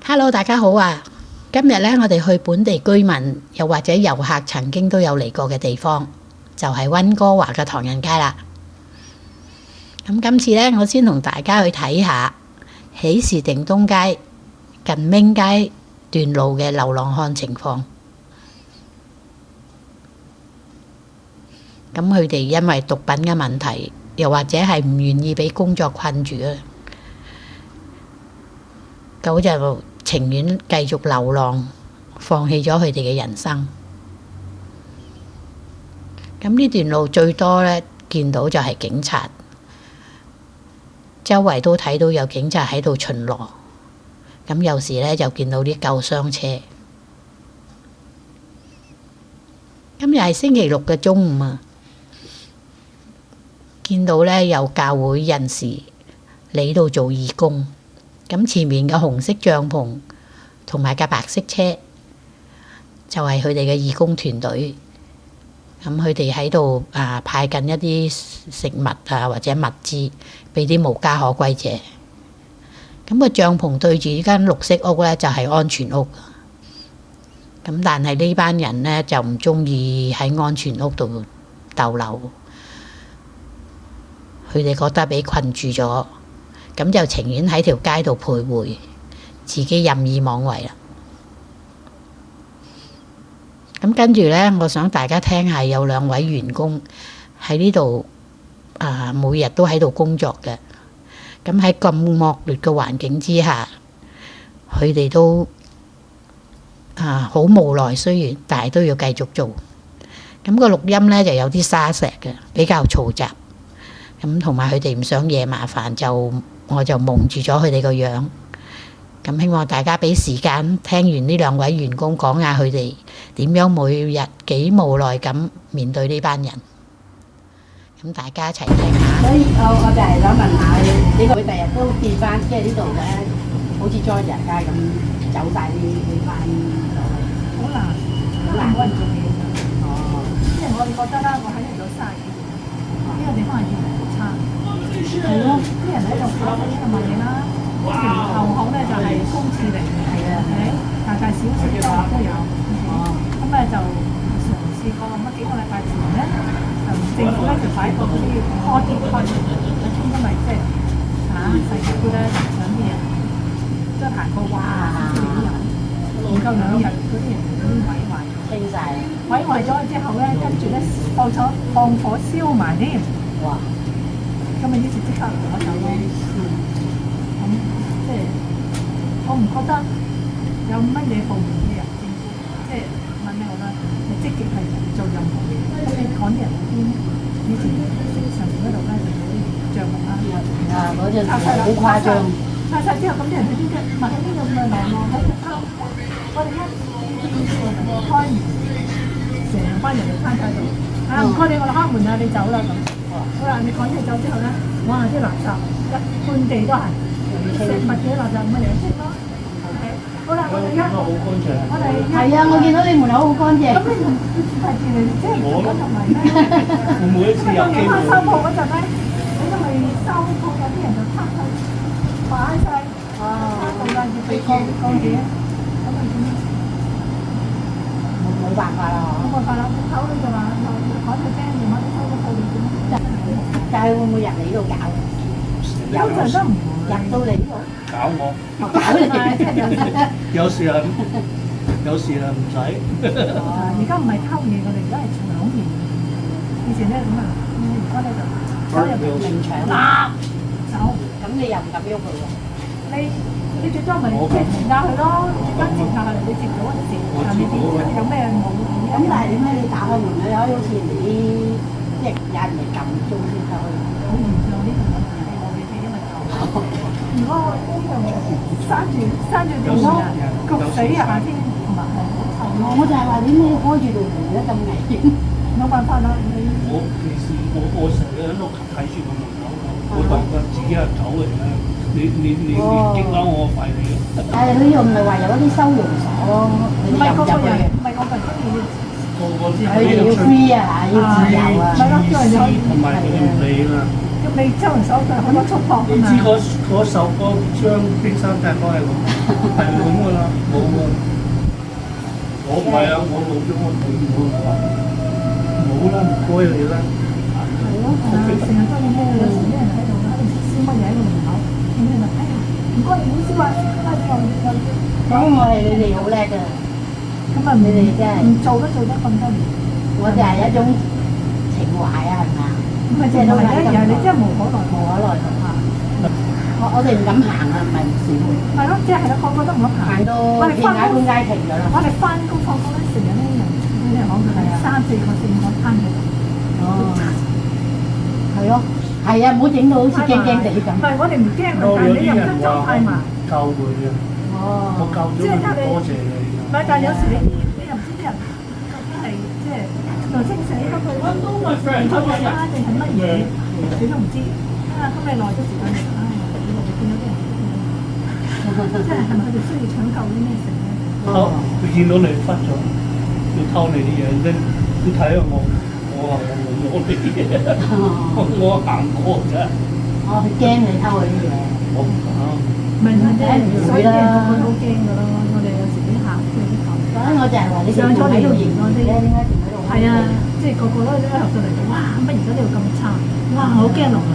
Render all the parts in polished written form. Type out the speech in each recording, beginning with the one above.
Hello，大家好啊！今日咧，我哋去本地居民又或者遊客曾經都有嚟過嘅地方，就係溫哥華嘅唐人街啦。咁今次咧，我先同大家去睇下喜事定東街近明街段路嘅流浪漢情況。咁佢哋因為毒品嘅問題，又或者係唔願意俾工作困住啊，咁就情願繼續流浪，放棄咗佢哋嘅人生。咁呢段路最多咧見到就係警察，周圍都睇到有警察喺度巡邏。咁有時咧就見到啲救傷車。今日係星期六嘅中午啊，見到咧有教會人士嚟度做義工。咁前面嘅紅色帳篷同埋架白色車就係佢哋嘅義工團隊。咁佢哋喺度派緊一啲食物或者物資俾啲無家可歸者。咁個帳篷對住呢間綠色屋咧就係安全屋。咁但係呢班人咧就唔中意喺安全屋度逗留，佢哋覺得俾困住咗。咁就情願喺條街度徘徊，自己任意妄為啦。咁跟住呢，我想大家聽下有兩位員工喺呢度每日都喺度工作嘅。咁喺咁惡劣嘅環境之下，佢哋都好無奈，雖然但係都要繼續做。咁個錄音呢就有啲沙石嘅，比較嘈雜。咁同埋佢哋唔想惹麻煩，我就蒙住咗佢哋個樣。咁希望大家俾時間聽完呢兩位員工講下佢哋點樣每日幾無奈咁面對呢班人。咁大家一齊聽下。所以我就係想問下你，佢第日都見翻，即係呢度嘅，好似莊人街咁走晒呢班落去。好難，因為冇人做嘢㗎。哦，即係我哋覺得啦，我喺呢度30幾年，呢個地方係越嚟越差。係咯，啲人喺度搞緊呢個賣嘢啦，後巷咧就係公廁嚟嘅，係啊，係咪？大大小小嘅都有。哦，咁咧就嘗試過乜幾個禮拜前咧，政府咧就擺個嗰啲拖鐵區，因為即係細區咧想啲嘢，即係行過哇，先啲人唔夠2日，嗰啲人已經毀壞清晒。毀壞咗之後咧，跟住咧放火燒埋添。哇！咁咪於是即刻攞走咯。咁即係我唔覺得有乜嘢部門嘅人政府即係問咩好啦，係積極係做任何嘢。咁你趕啲人去邊？以前上面嗰度咧就有啲帳篷啦，嗰陣好誇張。拆晒之後，咁啲人去邊啫？咪喺呢度咪流浪喺度拋。我哋一開完，成班人就攤晒度。唔該你，我哋開門啦，你走啦咁。好啦，你趕佢走之後咧，哇！啲垃圾一半地都係食物嘅垃圾，咪嚟清咯。好啦，我哋而家我哋係啊，我見到你門口好乾淨。咁你同係住嚟即係做緊同埋咩？我每一次有機會。收鋪嗰陣咧，你都係收鋪，有啲人就攤去擺晒，攤到啦，要俾乾嘢，咁咪點？冇辦法啦，冇辦法啦，鋪頭你就話趕佢啫，唔可以收個鋪點點？但係會唔會入嚟呢度搞？有陣都唔入到嚟呢度搞我，搞你。有時係唔使。而家唔係偷嘢，我哋而家係搶嘢。以前咧咁啊，而家咧就走入嚟明搶走。咁你又唔敢喐佢喎？你最多咪即係截下佢咯，最多截下佢，你截到就截，但係你有咩冇？咁但係點解你打開門咧？可以好似人哋啲即係有人嚟撳鐘先得去？好嚴重呢個問題，我哋因為舊。如果呢樣閂住電咯，焗死啊！夏天同埋係好臭咯。我就係話點解要開住道門咧？咁危險，冇辦法啦，我平時我成日喺度睇住個門口，我當佢自己係狗嚟嘅。你激嬲我吠你嘅。但係佢又唔係話有一啲收容所，你唔係個個人，嘅。唔係個個人中意。個知佢哋要 free 啊，要自由啊。咪咯，叫人可以。同埋佢哋唔理啊嘛。咁你收人手就好多束縛㗎嘛。你知嗰首歌將冰山踢開係咁。係咁噶啦，我唔係啊，我老咗我退咗啦，冇啦，唔該你啦。係咯，成日都咁咩？有時啲人喺度燒乜嘢喺個門口，咁你就哎呀唔該你唔好燒啊，拉住我講我係你哋好叻㗎，咁啊你哋真係唔做都做得咁多年，我哋係一種情懷啊，係咪啊？唔係淨係而係你真係無可奈何。無可奈何啊！我哋唔敢行啊，唔係唔少，係咯，即係係咯，個個都唔得行。行到我哋翻工片解半街停咗啦。我哋翻工放工咧，成日咧人啲人講佢係3、4個、4、5個攤喺度。哦，係咯，係啊，唔好整到好似驚驚地咁。唔係我哋唔驚佢，但係你又唔得走太埋。救佢啊！哦，我救咗佢，多謝你。唔係，但係有時你又唔知啲人究竟係即係又清死咗佢，唔通佢啦定係乜嘢，你都唔知。啊，咁你耐咗時間嚟，唉，你見到啲人即係係咪佢哋需要搶救啲咩成咧？偷佢見到你忽咗，要偷你啲嘢，你睇下我話我攞你啲嘢，我行過啫。我驚你偷佢啲嘢。我唔敢。唔係即係所以啲人個個都驚㗎咯。我哋有時啲客即係啲客，所以我就係話你上咗嚟喺度營業嘅，點解仲喺度？係啊，即係個個都一入到嚟，哇！乜而家呢度咁差？哇！我好驚落嚟。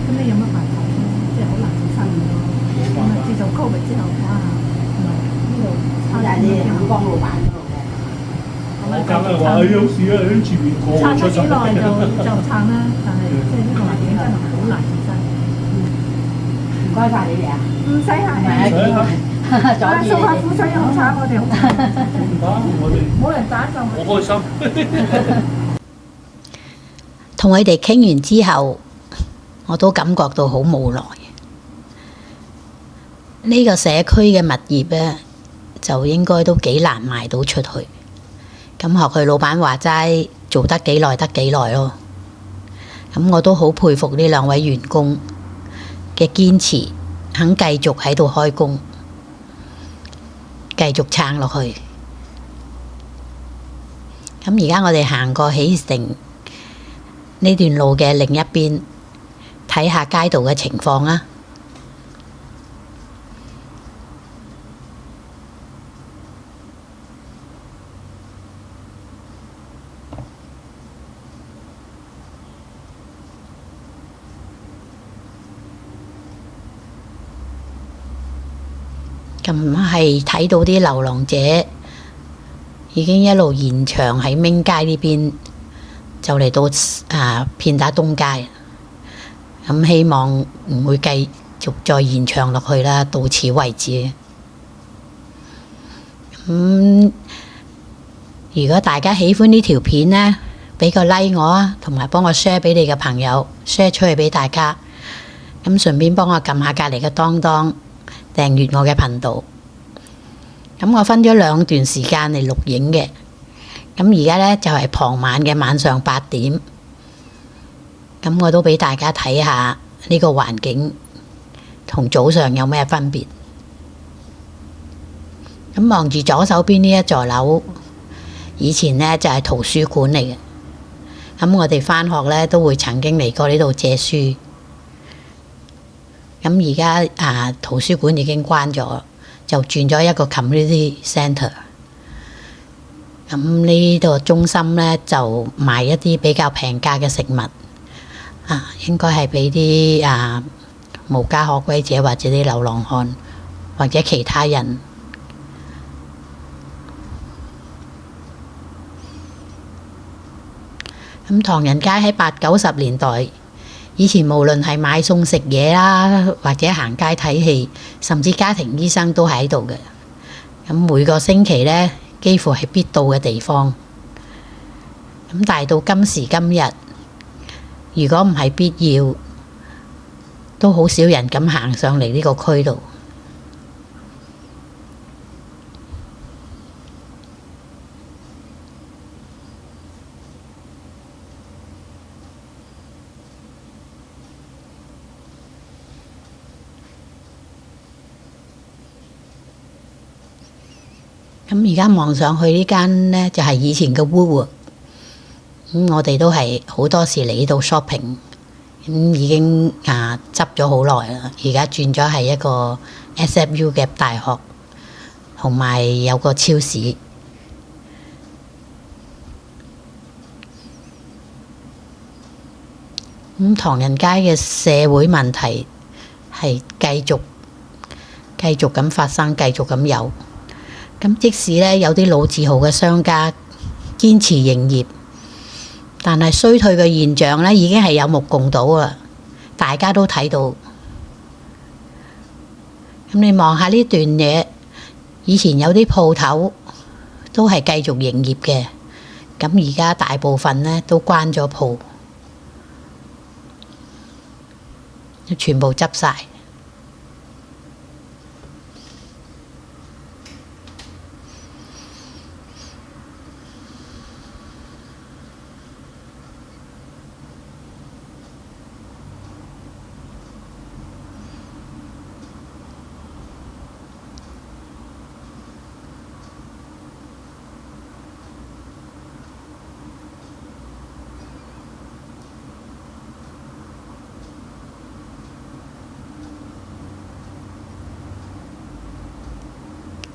咁你有乜辦法咧？即係好難做生意咯。咁啊，自從 Covid 之後，哇！唔係呢度差就係你哋肯幫老闆嗰度嘅。我梗係話有事啊，喺前面過撐咗出幾耐就撐啦，但係即係呢個環境真係好難做生意。唔該晒你哋啊！唔使客唔係啊，氣，阻住你送下哋。苦水好慘，我哋好慘，唔打我哋，冇人打就我開心。同佢哋傾完之後，我都感覺到好無奈。呢個社區嘅物業咧，就應該都幾難賣到出去。咁學佢老闆話齋，做得幾耐得幾耐咯。咁我都好佩服呢兩位員工嘅堅持，肯繼續喺度開工，繼續撐落去。咁而家我哋行過喜城呢段路嘅另一邊，睇下街道嘅情況啊！咁係睇到啲流浪者已經一路延長喺明街呢邊，就嚟到片打東街。咁希望唔會繼續再延長落去啦，到此為止。如果大家喜歡呢條片呢，俾個 like 我啊，同埋幫我 share 俾你嘅朋友 ，share 出去俾大家。咁順便幫我撳下隔離嘅當當，訂閱我嘅頻道。咁我分咗2段時間嚟錄影嘅。咁而家呢，就係傍晚嘅晚上8點。咁我都俾大家睇下呢個環境同早上有咩分別。咁望住左手邊呢一座樓，以前呢就係圖書館嚟嘅。咁我哋返學呢都會曾經嚟過呢度借書。咁而家圖書館已經關咗，就轉咗一個 community centre。咁呢度中心呢，就賣一啲比較平價嘅食物，應該係俾啲無家可歸者或者啲流浪漢或者其他人。咁唐人街喺80、90年代，以前無論係買餸食嘢啦，或者行街睇戲，甚至家庭醫生都喺度嘅。咁每個星期呢，幾乎係必到嘅地方。咁但係到今時今日，如果唔係必要，都好少人咁行上嚟呢個區度。咁而家望上去呢間呢，就係以前嘅 Woolworths。咁我哋都係好多時嚟呢度 shopping。咁已經執咗好耐啦，而家轉咗係一個 SFU 嘅大學，同埋有個超市。咁唐人街嘅社會問題係繼續咁發生，繼續咁有。咁即使咧有啲老字號嘅商家堅持營業，但係衰退嘅現象咧已經係有目共睹啦，大家都睇到。咁你望下呢段嘢，以前有啲鋪頭都係繼續營業嘅，咁而家大部分咧都關咗鋪，全部執晒。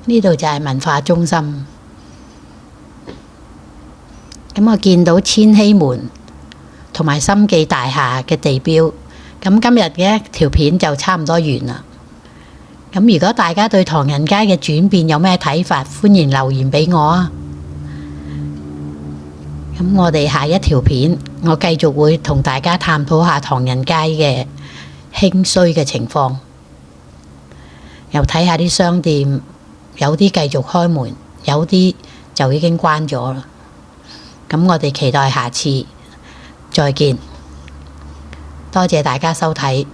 呢度就係文化中心。咁我見到千禧門同埋心記大廈嘅地標。咁今日嘅條片就差唔多完啦。咁如果大家對唐人街嘅轉變有咩睇法，歡迎留言俾我啊！咁我哋下一條片，我繼續會同大家探討下唐人街嘅興衰嘅情況，又睇下啲商店。有啲繼續開門，有啲就已經關咗啦。咁我哋期待下次再見，多謝大家收睇。